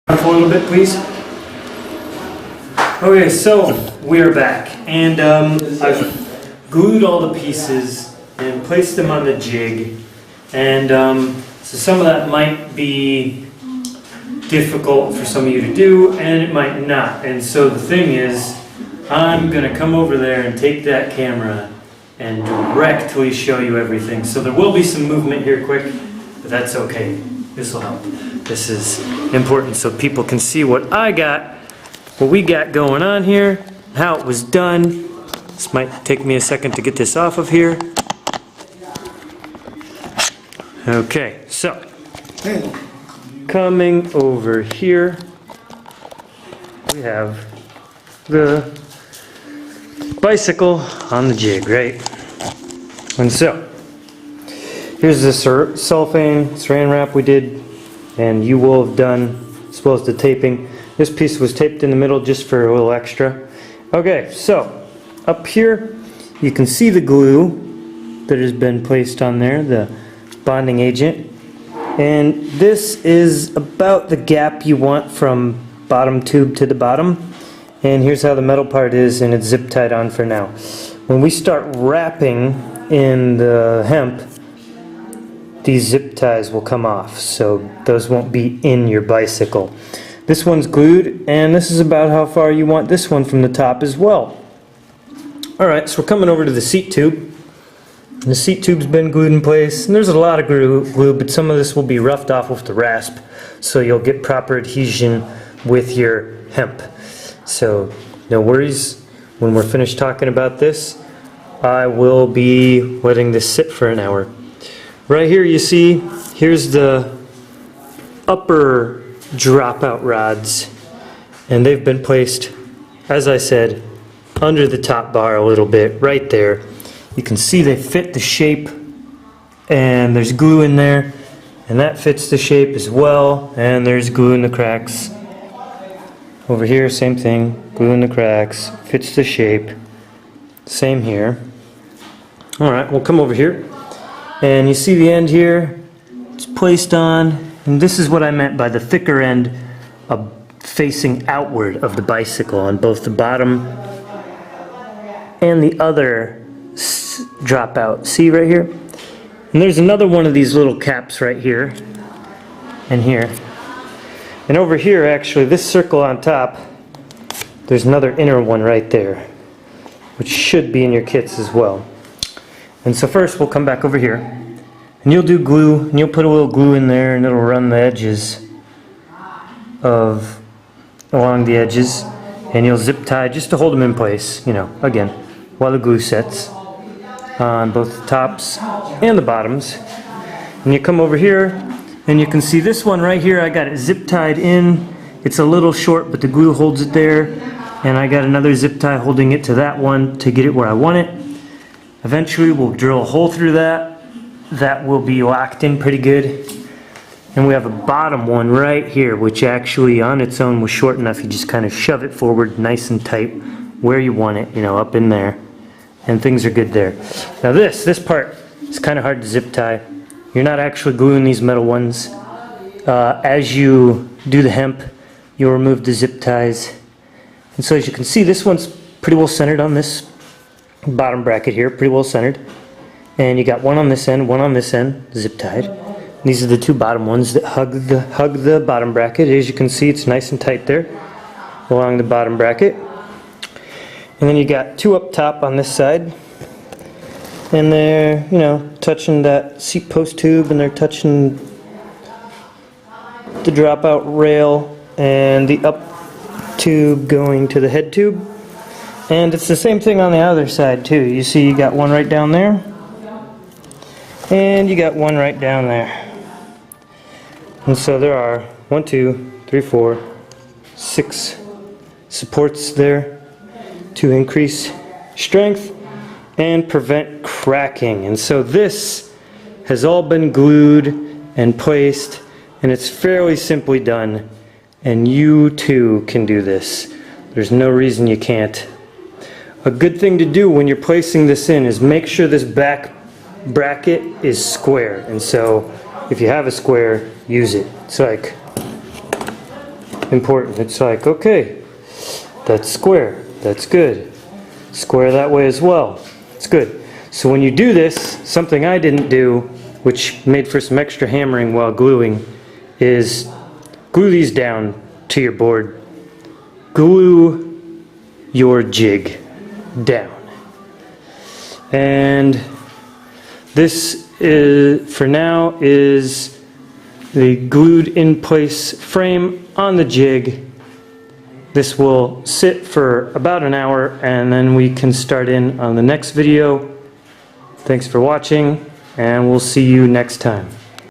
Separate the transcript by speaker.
Speaker 1: For a little bit, please. Okay, so we're back, and I've glued all the pieces and placed them on the jig, and so some of that might be difficult for some of you to do, and it might not. And so the thing is, I'm gonna come over there and take that camera and directly show you everything. So there will be some movement here quick, but that's okay. This will help. This is important so people can see what we got going on here, how it was done. This might take me a second to get this off of here. Okay, so coming over here, we have the bicycle on the jig, right? And so here's the cellophane saran wrap we did, and you will have done, as well as the taping. This piece was taped in the middle just for a little extra. Okay, so up here you can see the glue that has been placed on there, the bonding agent. And this is about the gap you want from bottom tube to the bottom. And here's how the metal part is, and it's zip tied on for now. When we start wrapping in the hemp, these zip ties will come off, so those won't be in your bicycle. This one's glued, and this is about how far you want this one from the top as well. Alright, so we're coming over to the seat tube. The seat tube's been glued in place, and there's a lot of glue, but some of this will be roughed off with the rasp, so you'll get proper adhesion with your hemp. So no worries, when we're finished talking about this, I will be letting this sit for an hour. Right here you see, here's the upper dropout rods, and they've been placed, as I said, under the top bar a little bit, right there. You can see they fit the shape, and there's glue in there, and that fits the shape as well, and there's glue in the cracks. Over here, same thing, glue in the cracks, fits the shape. Same here. Alright, we'll come over here. And you see the end here, it's placed on, and this is what I meant by the thicker end facing outward of the bicycle on both the bottom and the other dropout. See right here? And there's another one of these little caps right here and here. And over here, actually, this circle on top, there's another inner one right there, which should be in your kits as well. And so first we'll come back over here, and you'll do glue, and you'll put a little glue in there, and it'll run the edges along the edges, and you'll zip tie just to hold them in place, again, while the glue sets on both the tops and the bottoms. And you come over here, and you can see this one right here, I got it zip tied in. It's a little short, but the glue holds it there, and I got another zip tie holding it to that one to get it where I want it. Eventually we'll drill a hole through that. That will be locked in pretty good. And we have a bottom one right here, which actually on its own was short enough. You just kind of shove it forward nice and tight where you want it, up in there. And things are good there. Now this part is kind of hard to zip tie. You're not actually gluing these metal ones. As you do the hemp, you'll remove the zip ties. And so as you can see, this one's pretty well centered on this bottom bracket here, pretty well centered. And you got one on this end, zip tied. These are the two bottom ones that hug the bottom bracket. As you can see, it's nice and tight there along the bottom bracket. And then you got two up top on this side. And they're, touching that seat post tube, and they're touching the dropout rail and the up tube going to the head tube. And it's the same thing on the other side too. You see you got one right down there, and you got one right down there. And so there are 1, 2, 3, 4, 6 supports there to increase strength and prevent cracking. And so this has all been glued and placed, and it's fairly simply done, and you too can do this. There's no reason you can't. A good thing to do when you're placing this in is make sure this back bracket is square. And so if you have a square, use it. It's like important. It's like, okay, that's square, that's good. Square that way as well, it's good. So when you do this, something I didn't do, which made for some extra hammering while gluing, is glue these down to your board. Glue your jig down. And this is, for now, is the glued in place frame on the jig. This will sit for about an hour and then we can start in on the next video. Thanks for watching and we'll see you next time.